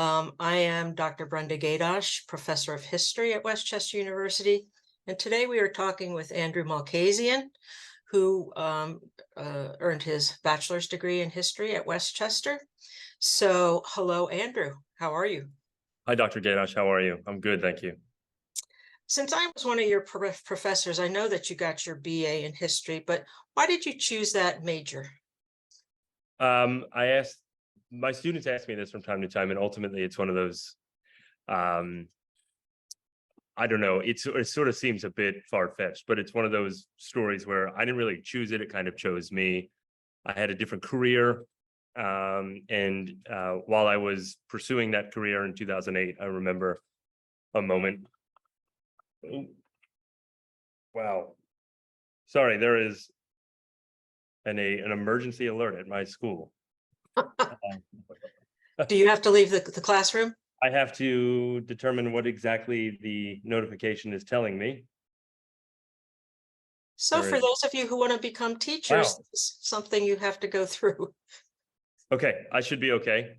I am Dr. Brenda Gaydosh, Professor of History at Westchester University, and today we are talking with Andrew Malkasian, who earned his bachelor's degree in history at Westchester. So, hello, Andrew. How are you? Hi, Dr. Gaydosh. How are you? I'm good, thank you. Since I was one of your professors, I know that you got your BA in history, but why did you choose that major? My students ask me this from time to time, and ultimately it's one of those, I don't know, it sort of seems a bit far-fetched, but it's one of those stories where I didn't really choose it. It kind of chose me. I had a different career. And while I was pursuing that career in 2008, I remember a moment. Oh, wow. Sorry, there is an emergency alert at my school. Do you have to leave the classroom? I have to determine what exactly the notification is telling me. So for those of you who want to become teachers, this is something you have to go through. Okay, I should be okay.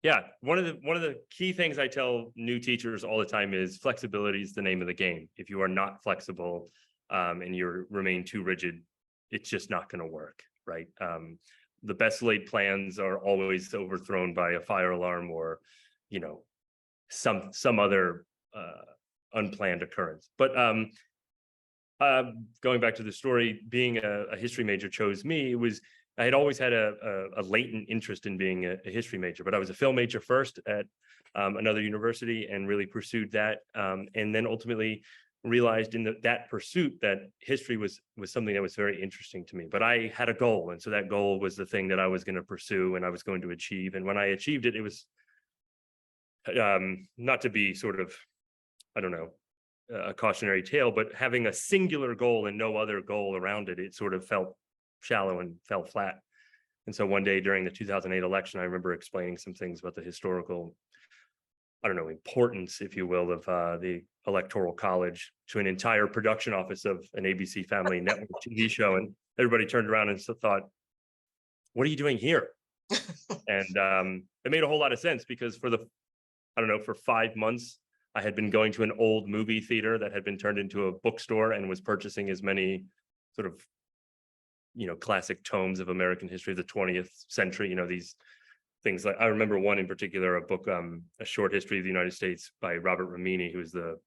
Yeah, one of the key things I tell new teachers all the time is flexibility is the name of the game. If you are not flexible and you remain too rigid, it's just not going to work, right? The best laid plans are always overthrown by a fire alarm or, you know, some other unplanned occurrence. But going back to the story, being a history major chose me. I had always had a latent interest in being a history major, but I was a film major first at another university and really pursued that, and then ultimately realized in that pursuit that history was something that was very interesting to me. But I had a goal, and so that goal was the thing that I was going to pursue and I was going to achieve. And when I achieved it, it was not to be sort of, I don't know, a cautionary tale, but having a singular goal and no other goal around it, it sort of felt shallow and fell flat. And so one day during the 2008 election, I remember explaining some things about the historical, I don't know, importance, if you will, of the Electoral College to an entire production office of an ABC Family Network TV show. And everybody turned around and thought, what are you doing here? And it made a whole lot of sense because for 5 months, I had been going to an old movie theater that had been turned into a bookstore and was purchasing as many sort of, classic tomes of American history of the 20th century, these things. Like I remember one in particular, a book, A Short History of the United States by Robert Ramini, who's the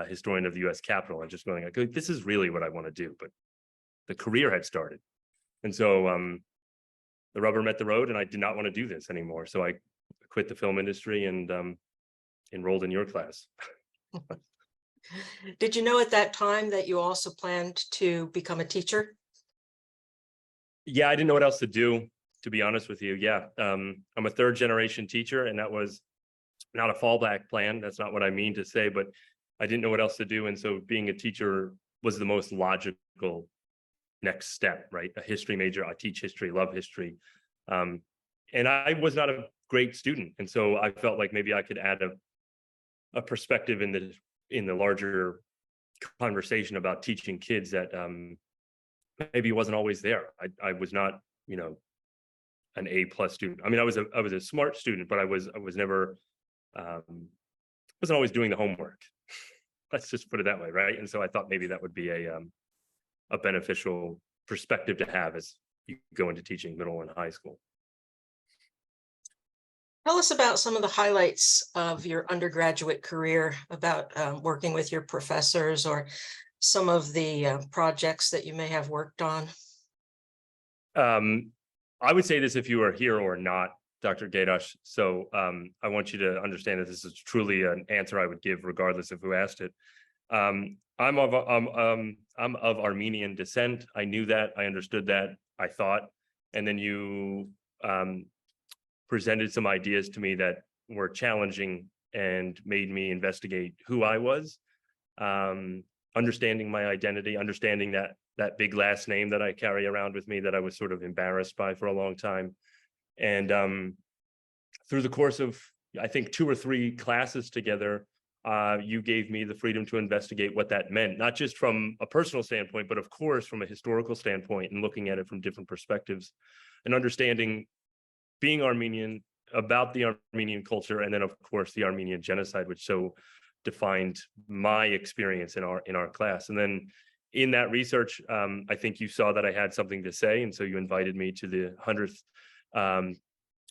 historian of the US Capitol, and just going like, this is really what I want to do. But the career had started. And so the rubber met the road and I did not want to do this anymore. So I quit the film industry and enrolled in your class. Did you know at that time that you also planned to become a teacher? Yeah, I didn't know what else to do, to be honest with you. Yeah, I'm a third generation teacher, and that was not a fallback plan. That's not what I mean to say, but I didn't know what else to do. And so being a teacher was the most logical next step, right? A history major, I teach history, love history. And I was not a great student. And so I felt like maybe I could add a perspective in the larger conversation about teaching kids that maybe wasn't always there. I was not, an A+ student. I mean, I was a smart student, but I was never wasn't always doing the homework. Let's just put it that way, right? And so I thought maybe that would be a beneficial perspective to have as you go into teaching middle and high school. Tell us about some of the highlights of your undergraduate career, about working with your professors or some of the projects that you may have worked on. I would say this if you are here or not, Dr. Gaydosh. So I want you to understand that this is truly an answer I would give regardless of who asked it. I'm of Armenian descent. I knew that. I understood that. I thought. And then you presented some ideas to me that were challenging and made me investigate who I was, understanding my identity, understanding that big last name that I carry around with me that I was sort of embarrassed by for a long time. And through the course of, I think, 2 or 3 classes together, you gave me the freedom to investigate what that meant, not just from a personal standpoint, but of course from a historical standpoint, and looking at it from different perspectives and understanding being Armenian, about the Armenian culture, and then of course the Armenian Genocide, which so defined my experience in our class. And then in that research, I think you saw that I had something to say, and so you invited me to the 100th,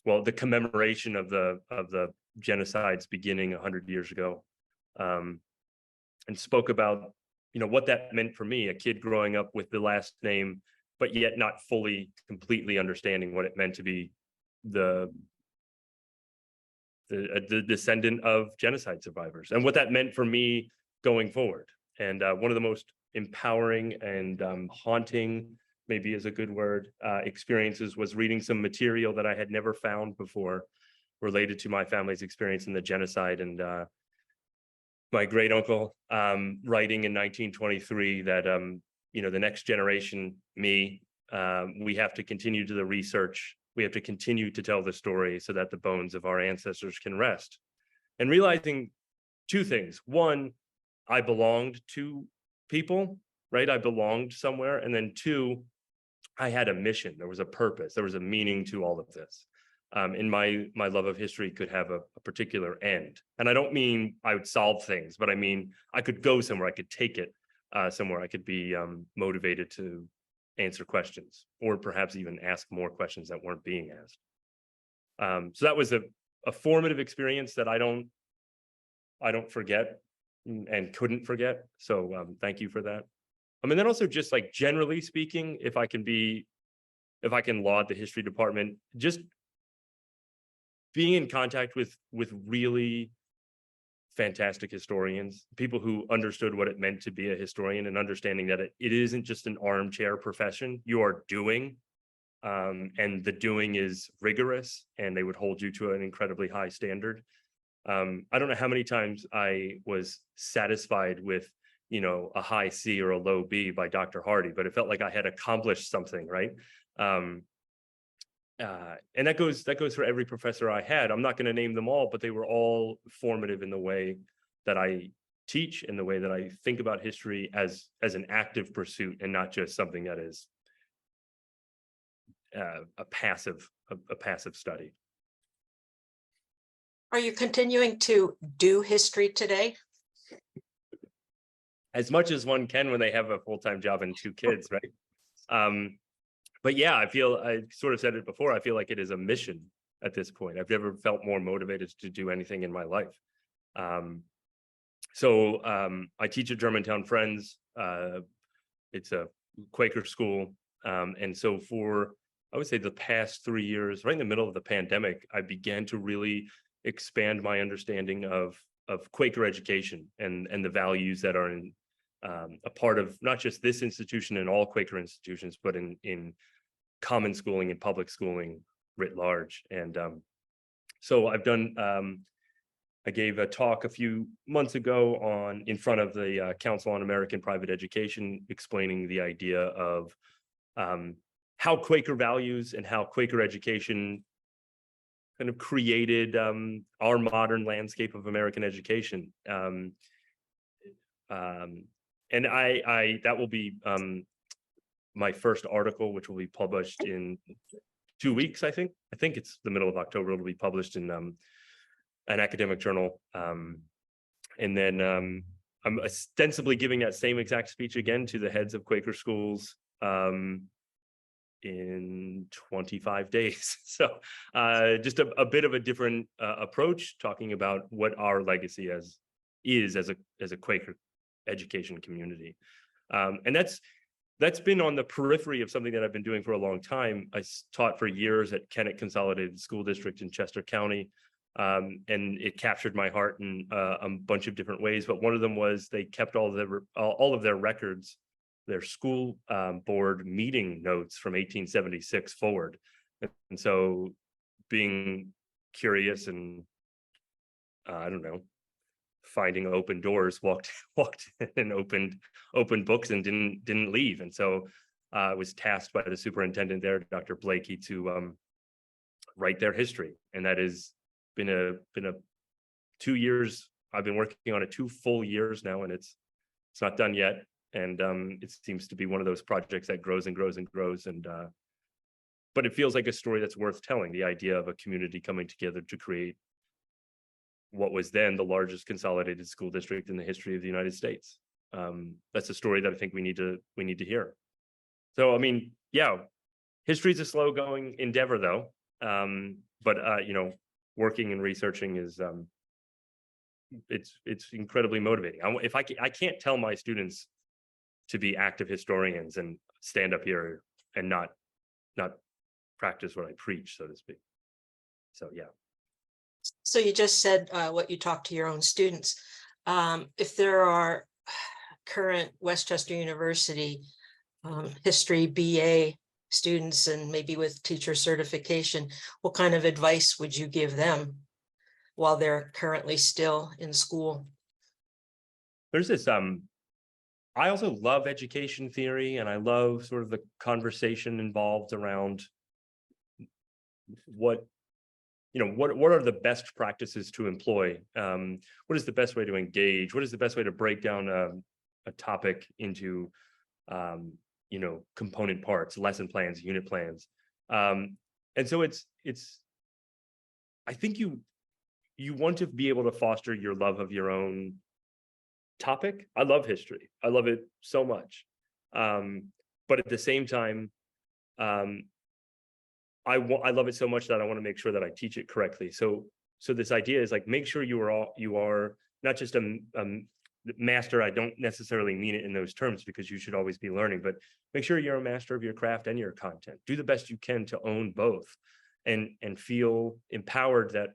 the commemoration of the genocides beginning 100 years ago, and spoke about what that meant for me, a kid growing up with the last name, but yet not fully, completely understanding what it meant to be the descendant of genocide survivors, and what that meant for me going forward. And one of the most empowering and haunting, maybe is a good word, experiences was reading some material that I had never found before related to my family's experience in the genocide. And my great uncle writing in 1923 that the next generation, me, we have to continue to the research. We have to continue to tell the story so that the bones of our ancestors can rest. And realizing two things. One, I belonged to people, right? I belonged somewhere. And then two, I had a mission. There was a purpose. There was a meaning to all of this. And my love of history could have a particular end. And I don't mean I would solve things, but I mean, I could go somewhere. I could take it somewhere. I could be motivated to answer questions, or perhaps even ask more questions that weren't being asked. So that was a formative experience that I don't forget and couldn't forget. So thank you for that. And then also, just like generally speaking, if I can laud the history department, just being in contact with really fantastic historians, people who understood what it meant to be a historian, and understanding that it isn't just an armchair profession. You are doing, and the doing is rigorous, and they would hold you to an incredibly high standard. I don't know how many times I was satisfied with, a high C or a low B by Dr. Hardy, but it felt like I had accomplished something, right? And that goes for every professor I had. I'm not going to name them all, but they were all formative in the way that I teach, and the way that I think about history as an active pursuit, and not just something that is a passive study. Are you continuing to do history today? As much as one can when they have a full-time job and 2 kids, right? But yeah, I sort of said it before, I feel like it is a mission at this point. I've never felt more motivated to do anything in my life. So I teach at Germantown Friends. It's a Quaker school. And so for, I would say, the past 3 years, right in the middle of the pandemic, I began to really expand my understanding of Quaker education and the values that are in a part of not just this institution and all Quaker institutions, but in common schooling and public schooling writ large. And so I've done, I gave a talk a few months ago in front of the Council on American Private Education, explaining the idea of how Quaker values and how Quaker education kind of created our modern landscape of American education. And that will be my first article, which will be published in 2 weeks, I think. I think it's the middle of October. It'll be published in an academic journal. And then I'm ostensibly giving that same exact speech again to the heads of Quaker schools in 25 days. So just a bit of a different approach, talking about what our legacy is as a Quaker education community. And that's been on the periphery of something that I've been doing for a long time. I taught for years at Kennett Consolidated School District in Chester County, and it captured my heart in a bunch of different ways. But one of them was they kept all of their records, their school board meeting notes from 1876 forward. And so, being curious and I don't know, finding open doors, walked in and opened books and didn't leave. And so I was tasked by the superintendent there, Dr. Blakey, to write their history. And that has been a 2 years. I've been working on it 2 full years now, and it's not done yet. And it seems to be one of those projects that grows and grows and grows. And but it feels like a story that's worth telling. The idea of a community coming together to create what was then the largest consolidated school district in the history of the United States. That's a story that I think we need to hear. So, I mean, yeah, history is a slow going endeavor though. But working and researching is, it's incredibly motivating. I can't tell my students to be active historians and stand up here and not practice what I preach, so to speak. So, yeah. So you just said what you talk to your own students. If there are current Westchester University history BA students and maybe with teacher certification, what kind of advice would you give them while they're currently still in school? There's this, I also love education theory, and I love sort of the conversation involved around what are the best practices to employ? What is the best way to engage? What is the best way to break down a topic into component parts, lesson plans, unit plans? And so it's I think you want to be able to foster your love of your own topic. I love history. I love it so much. But at the same time, I love it so much that I want to make sure that I teach it correctly. So this idea is like, make sure you are not just a master. I don't necessarily mean it in those terms, because you should always be learning, but make sure you're a master of your craft and your content. Do the best you can to own both, and feel empowered that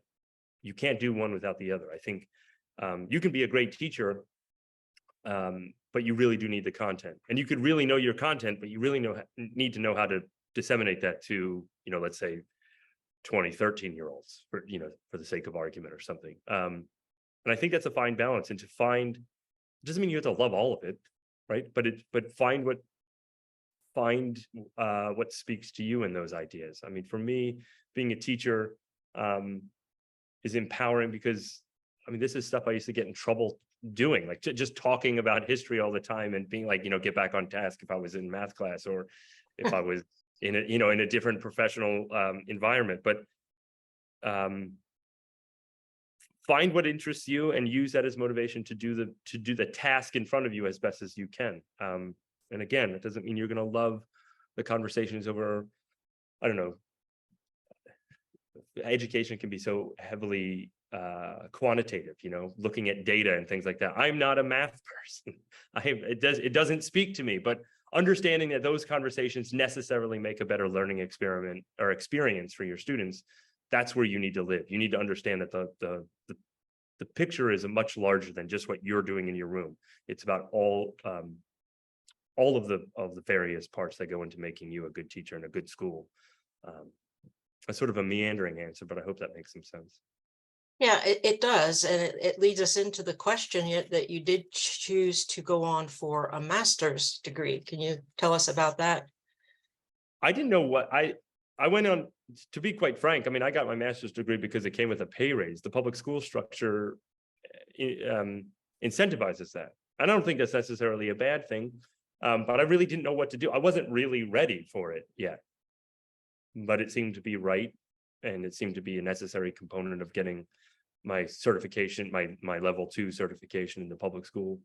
you can't do one without the other. I think you can be a great teacher, but you really do need the content, and you could really know your content, but you really need to know how to disseminate that to, let's say 20, 13-year-olds for the sake of argument or something. And I think that's a fine balance, and it doesn't mean you have to love all of it, right? But find what speaks to you in those ideas. I mean, for me, being a teacher is empowering, because I mean, this is stuff I used to get in trouble doing, like just talking about history all the time and being like, get back on task if I was in math class, or if I was in a different professional environment. But find what interests you and use that as motivation to do the task in front of you as best as you can. And again, it doesn't mean you're going to love the conversations over, I don't know, education can be so heavily quantitative, looking at data and things like that. I'm not a math person. It doesn't speak to me, but understanding that those conversations necessarily make a better learning experiment or experience for your students, that's where you need to live. You need to understand that the picture is much larger than just what you're doing in your room. It's about all of the various parts that go into making you a good teacher and a good school. A sort of a meandering answer, but I hope that makes some sense. Yeah, it does. And it leads us into the question that you did choose to go on for a master's degree. Can you tell us about that? I didn't know what I went on, to be quite frank. I mean, I got my master's degree because it came with a pay raise. The public school structure incentivizes that. I don't think that's necessarily a bad thing, but I really didn't know what to do. I wasn't really ready for it yet, but it seemed to be right. And it seemed to be a necessary component of getting my certification, my level 2 certification in the public school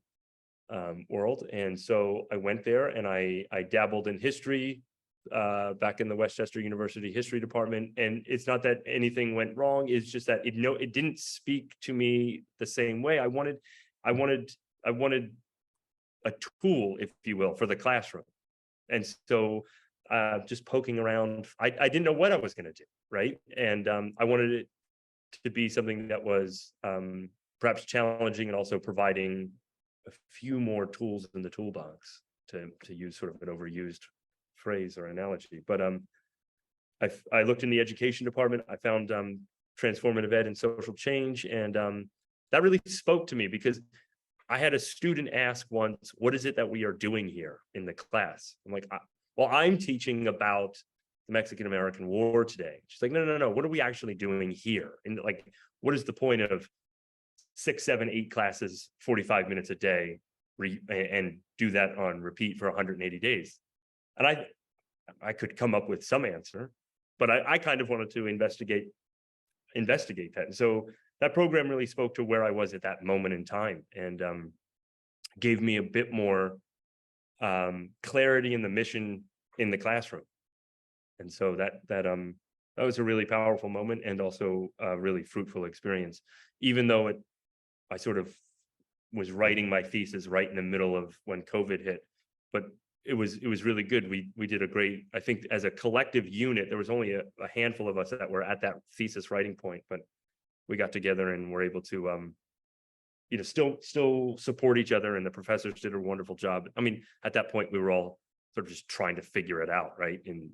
world. And so I went there and I dabbled in history back in the Westchester University history department. And it's not that anything went wrong. It's just that it didn't speak to me the same way. I wanted a tool, if you will, for the classroom. And so just poking around, I didn't know what I was going to do, right? And I wanted it to be something that was perhaps challenging, and also providing a few more tools in the toolbox, to use sort of an overused phrase or analogy. But I looked in the education department. I found transformative ed and social change, and that really spoke to me, because I had a student ask once, "What is it that we are doing here in the class?" I'm like, well, I'm teaching about the Mexican-American War today. She's like, no. What are we actually doing here? And like, what is the point of 6, 7, 8 classes, 45 minutes a day, and do that on repeat for 180 days? And I could come up with some answer, but I kind of wanted to investigate that. And so that program really spoke to where I was at that moment in time, and gave me a bit more clarity in the mission in the classroom. And so that was a really powerful moment, and also a really fruitful experience, even though I sort of was writing my thesis right in the middle of when COVID hit. But it was really good. We did a great, I think as a collective unit, there was only a handful of us that were at that thesis writing point, but we got together and were able to still support each other, and the professors did a wonderful job. I mean, at that point we were all sort of just trying to figure it out, right, in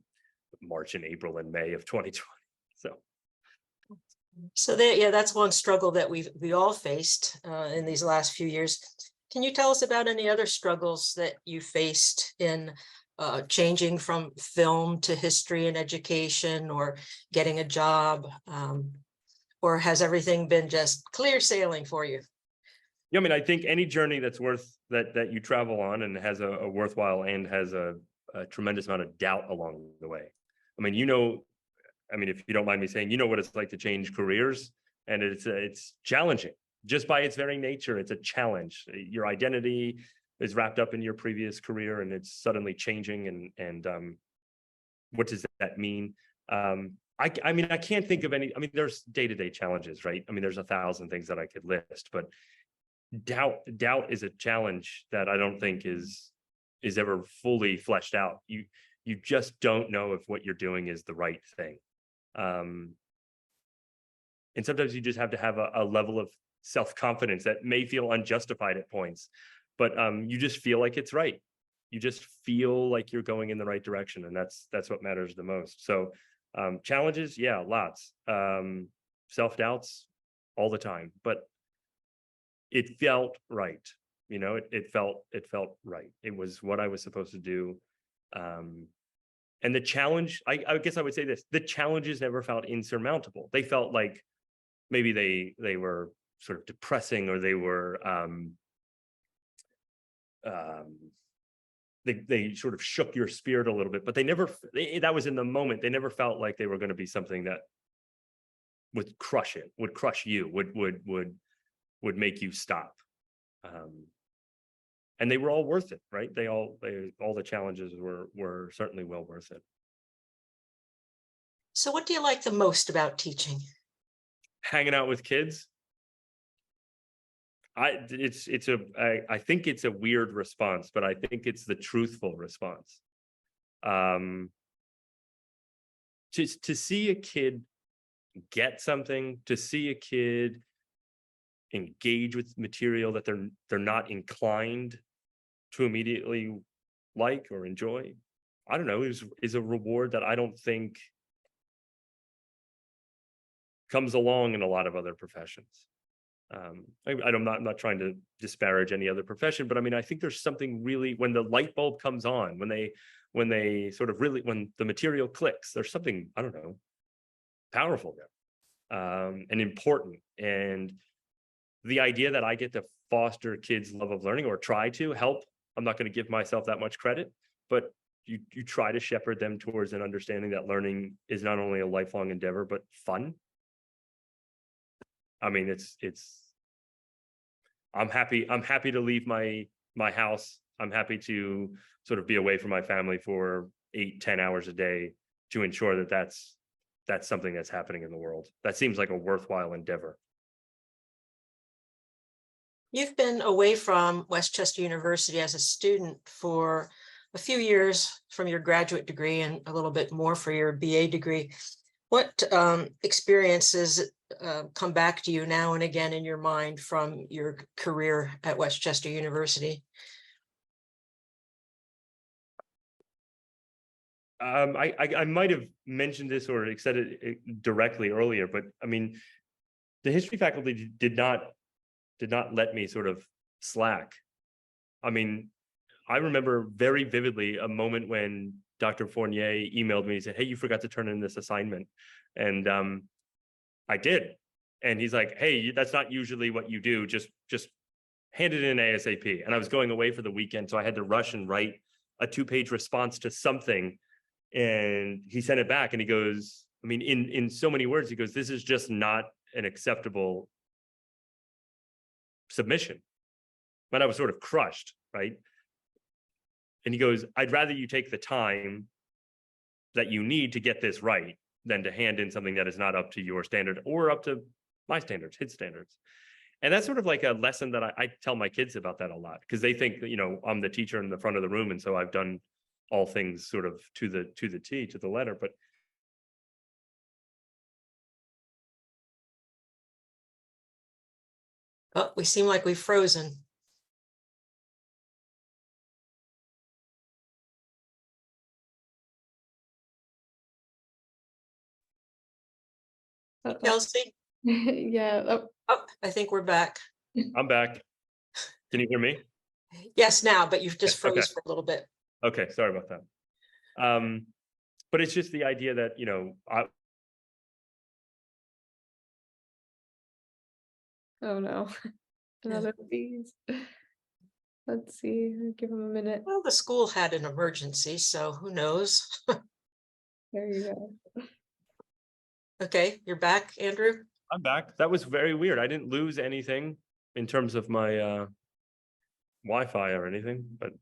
March and April and May of 2020. So that's one struggle that we all faced in these last few years. Can you tell us about any other struggles that you faced in changing from film to history and education, or getting a job, or has everything been just clear sailing for you? Yeah, I mean, I think any journey that's that you travel on and has a worthwhile and has a tremendous amount of doubt along the way. I mean, if you don't mind me saying, what it's like to change careers, and it's challenging. Just by its very nature, it's a challenge. Your identity is wrapped up in your previous career, and it's suddenly changing. And what does that mean? I mean, I can't think of any. I mean, there's day-to-day challenges, right? I mean, there's 1,000 things that I could list, but doubt is a challenge that I don't think is ever fully fleshed out. You just don't know if what you're doing is the right thing. And sometimes you just have to have a level of self-confidence that may feel unjustified at points, but you just feel like it's right. You just feel like you're going in the right direction, and that's what matters the most. So challenges, yeah, lots. Self-doubts all the time, but it felt right. It felt right. It was what I was supposed to do. And the challenge, I guess I would say this: the challenges never felt insurmountable. They felt like maybe they were sort of depressing, or they were they sort of shook your spirit a little bit, but that was in the moment. They never felt like they were going to be something that would crush you, would make you stop. And they were all worth it, right? All the challenges were certainly well worth it. So what do you like the most about teaching? Hanging out with kids. I think it's a weird response, but I think it's the truthful response. To see a kid get something, to see a kid engage with material that they're not inclined to immediately like or enjoy, I don't know, is a reward that I don't think comes along in a lot of other professions. I'm not trying to disparage any other profession, but I mean, I think there's something really, when the light bulb comes on, when they sort of really, when the material clicks, there's something, I don't know, powerful there, and important. And the idea that I get to foster kids' love of learning, or try to help, I'm not going to give myself that much credit, but you try to shepherd them towards an understanding that learning is not only a lifelong endeavor, but fun. I mean, I'm happy to leave my house. I'm happy to sort of be away from my family for 8-10 hours a day to ensure that that's something that's happening in the world. That seems like a worthwhile endeavor. You've been away from Westchester University as a student for a few years from your graduate degree, and a little bit more for your BA degree. What experiences come back to you now and again in your mind from your career at Westchester University? I might have mentioned this or said it directly earlier, but I mean, the history faculty did not let me sort of slack. I mean, I remember very vividly a moment when Dr. Fournier emailed me and said, "Hey, you forgot to turn in this assignment." And I did. And he's like, "Hey, that's not usually what you do. Just hand it in ASAP." And I was going away for the weekend, so I had to rush and write a 2-page response to something And he sent it back and he goes, I mean, in so many words, he goes, this is just not an acceptable submission. But I was sort of crushed, right? And he goes, I'd rather you take the time that you need to get this right than to hand in something that is not up to your standard or up to my standards, his standards. And that's sort of like a lesson that I tell my kids about that a lot, because they think that, you know, I'm the teacher in the front of the room. And so I've done all things sort of to the T, to the letter. But Oh, we seem like we've frozen. Kelsey? Yeah. Oh, Oh, I think we're back. I'm back. Can you hear me? Yes, now, but you've just Okay. froze for a little bit. Okay, sorry about that. But it's just the idea that, you know, oh no. Another piece. Let's see. Give him a minute. Well, the school had an emergency, so who knows? There you go. Okay, you're back, Andrew? I'm back. That was very weird. I didn't lose anything in terms of my Wi-Fi or anything, but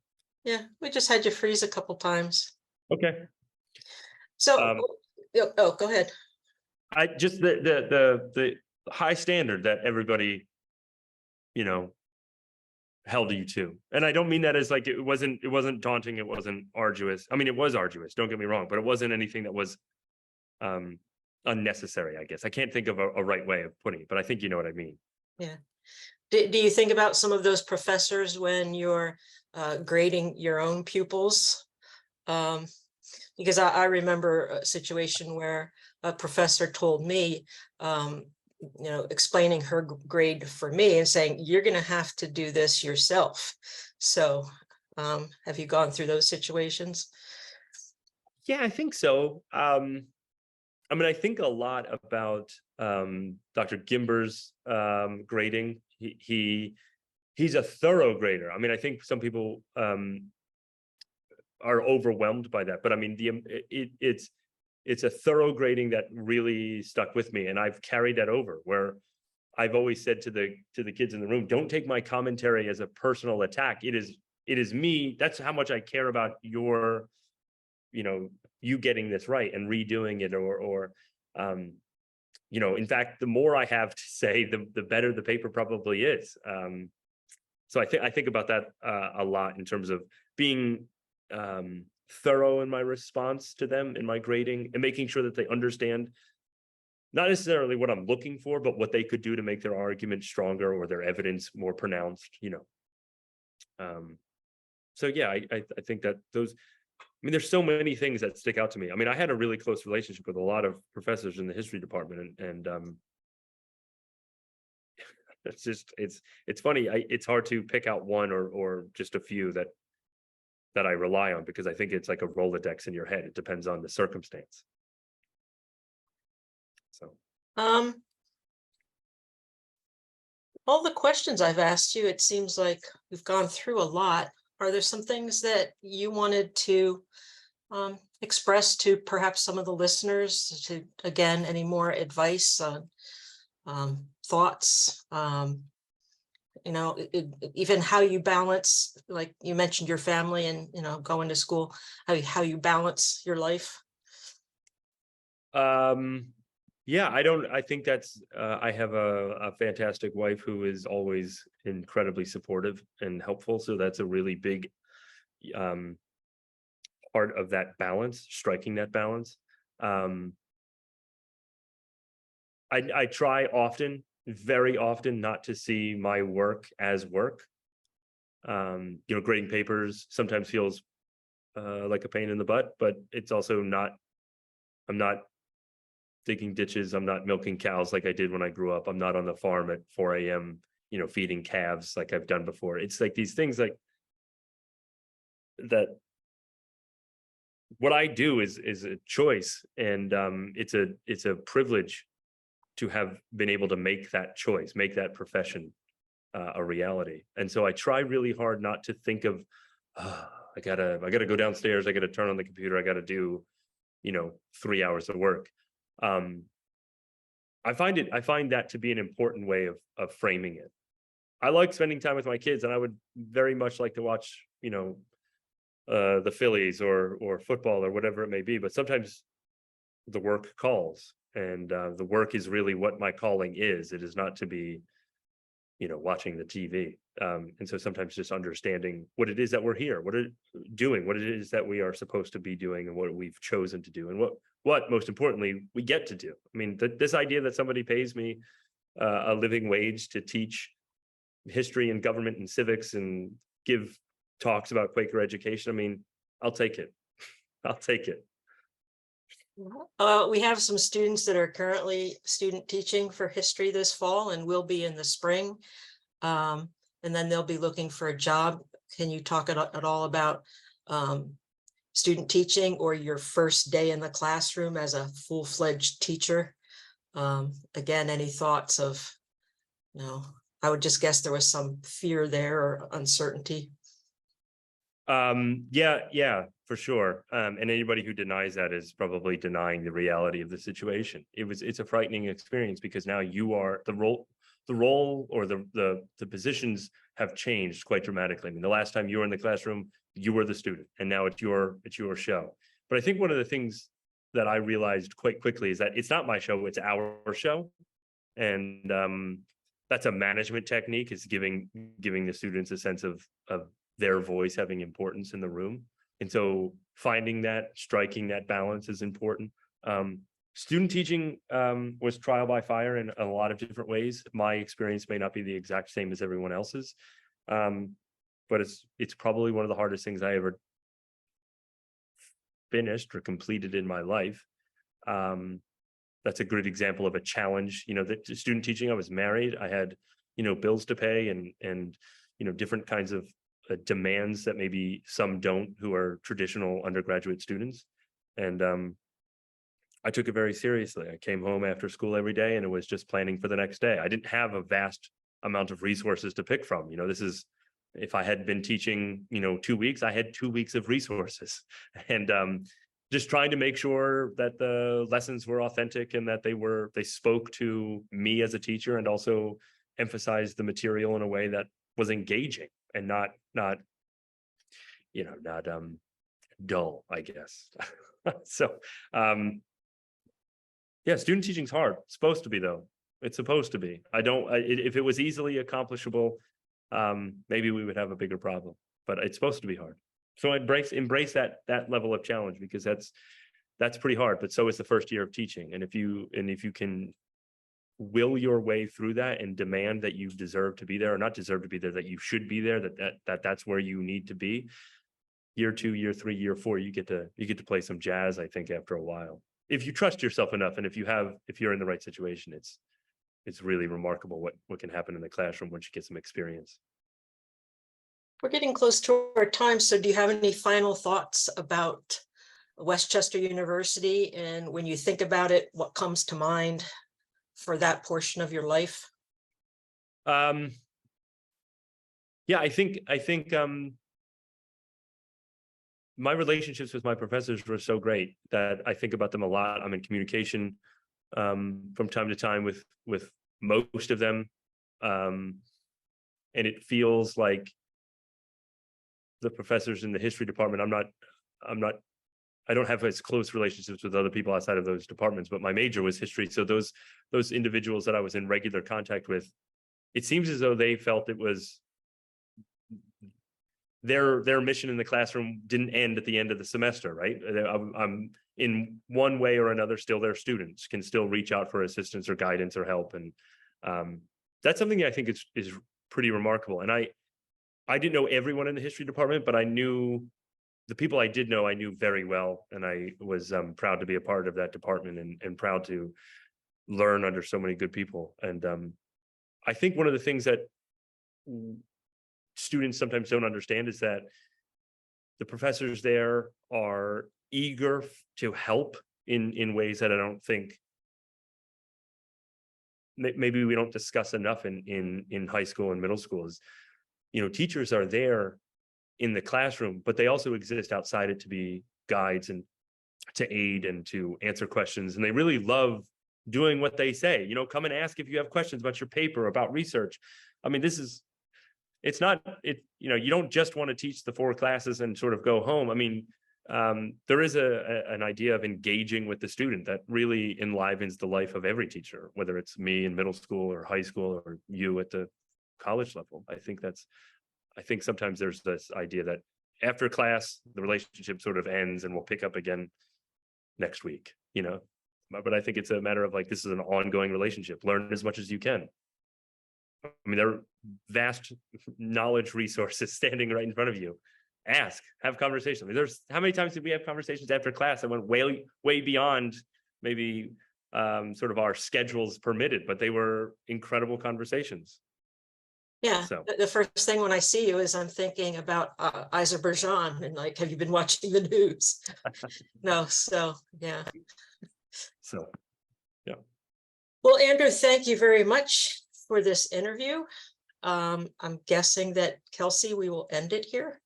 Yeah, we just had you freeze a couple times. okay. So, go ahead. I just the high standard that everybody, you know, held you to. And I don't mean that as like it wasn't daunting, it wasn't arduous. I mean, it was arduous, don't get me wrong, but it wasn't anything that was unnecessary, I guess. I can't think of a right way of putting it, but I think you know what I mean. Yeah. Do you think about some of those professors when you're grading your own pupils? Because I remember a situation where a professor told me, you know, explaining her grade for me and saying, you're going to have to do this yourself. So have you gone through those situations? Yeah, I think so. I mean, I think a lot about Dr. Gimber's grading. He's a thorough grader. I mean, I think some people are overwhelmed by that, but I mean, it's a thorough grading that really stuck with me, and I've carried that over. Where I've always said to the kids in the room, don't take my commentary as a personal attack. It is me. That's how much I care about your, you know, you getting this right and redoing it, or you know, in fact, the more I have to say, the better the paper probably is. So I think about that a lot in terms of being thorough in my response to them in my grading, and making sure that they understand not necessarily what I'm looking for, but what they could do to make their argument stronger or their evidence more pronounced, you know. So yeah, I think that those, I mean, there's so many things that stick out to me. I mean, I had a really close relationship with a lot of professors in the history department, and it's just it's funny. It's hard to pick out one or just a few that I rely on, because I think it's like a Rolodex in your head. It depends on the circumstance. So all the questions I've asked you, it seems like we've gone through a lot. Are there some things that you wanted to express to perhaps some of the listeners, to, again, any more advice on thoughts, you know, even how you balance, like you mentioned your family and, you know, going to school, how you balance your life? Yeah, I think that's I have a fantastic wife who is always incredibly supportive and helpful, so that's a really big part of that balance, striking that balance. I try often, very often, not to see my work as work. You know, grading papers sometimes feels like a pain in the butt, but it's also not, I'm not digging ditches, I'm not milking cows like I did when I grew up. I'm not on the farm at 4 a.m., you know, feeding calves like I've done before. It's like these things like that. What I do is a choice, and it's a privilege to have been able to make that choice, make that profession a reality. And so I try really hard not to think of, I gotta go downstairs, I gotta turn on the computer, I gotta do 3 hours of work. I find that to be an important way of framing it. I like spending time with my kids, and I would very much like to watch, the Phillies or football or whatever it may be. But sometimes the work calls, and the work is really what my calling is. It is not to be, watching the TV. And so sometimes just understanding what it is that we're here, what it is that we are supposed to be doing, and what we've chosen to do, and what most importantly we get to do. I mean, this idea that somebody pays me a living wage to teach history and government and civics and give talks about Quaker education, I mean, I'll take it. I'll take it. We have some students that are currently student teaching for history this fall and will be in the spring. And then they'll be looking for a job. Can you talk at all about student teaching, or your first day in the classroom as a full-fledged teacher? Again, any thoughts of, I would just guess there was some fear there or uncertainty. Yeah, for sure. And anybody who denies that is probably denying the reality of the situation. It's a frightening experience, because now you are the role or the positions have changed quite dramatically. I mean, the last time you were in the classroom, you were the student, and now it's your show. But I think one of the things that I realized quite quickly is that it's not my show, it's our show. And that's a management technique, is giving the students a sense of their voice having importance in the room. And so striking that balance is important. Student teaching was trial by fire in a lot of different ways. My experience may not be the exact same as everyone else's, but it's probably one of the hardest things I ever finished or completed in my life. That's a good example of a challenge. That student teaching, I was married, I had bills to pay, and different kinds of demands that maybe some don't, who are traditional undergraduate students. And I took it very seriously. I came home after school every day, and it was just planning for the next day. I didn't have a vast amount of resources to pick from. If I had been teaching 2 weeks, I had 2 weeks of resources. And just trying to make sure that the lessons were authentic, and that they spoke to me as a teacher, and also emphasized the material in a way that was engaging and not dull, I guess. So yeah, student teaching's hard. It's supposed to be, though. It's supposed to be. If it was easily accomplishable, maybe we would have a bigger problem, but it's supposed to be hard. So embrace that level of challenge, because that's pretty hard, but so is the first year of teaching. And if you can will your way through that, and demand that you deserve to be there, or not deserve to be there, that you should be there, that's where you need to be. Year 2, year 3, year 4, you get to play some jazz, I think, after a while. If you trust yourself enough, and if you're in the right situation, it's really remarkable what can happen in the classroom once you get some experience. We're getting close to our time, so do you have any final thoughts about Westchester University? And when you think about it, what comes to mind for that portion of your life? Yeah, I think my relationships with my professors were so great that I think about them a lot. I'm in communication from time to time with most of them, and it feels like the professors in the history department, I don't have as close relationships with other people outside of those departments, but my major was history. So those individuals that I was in regular contact with, it seems as though they felt it was their mission in the classroom didn't end at the end of the semester, right? I'm in one way or another still their students, can still reach out for assistance or guidance or help. And that's something I think is pretty remarkable. And I didn't know everyone in the history department, but I knew the people I did know, I knew very well. And I was proud to be a part of that department, and proud to learn under so many good people. And I think one of the things that students sometimes don't understand is that the professors there are eager to help in ways that I don't think maybe we don't discuss enough in high school and middle schools. Teachers are there in the classroom, but they also exist outside it to be guides and to aid and to answer questions. And they really love doing what they say, you know, come and ask if you have questions about your paper, about research. I mean, it's not, you know, you don't just want to teach the 4 classes and sort of go home. I mean, there is an idea of engaging with the student that really enlivens the life of every teacher, whether it's me in middle school or high school or you at the college level. I think sometimes there's this idea that after class, the relationship sort of ends and we'll pick up again next week, you know. But I think it's a matter of like, this is an ongoing relationship. Learn as much as you can. I mean, there are vast knowledge resources standing right in front of you. Ask, have conversations. I mean, there's how many times did we have conversations after class that went way beyond maybe sort of our schedules permitted, but they were incredible conversations. Yeah, So the first thing when I see you is I'm thinking about Azerbaijan and like, have you been watching the news? No, so yeah. So, yeah. Well, Andrew, thank you very much for this interview. I'm guessing that, Kelsey, we will end it here.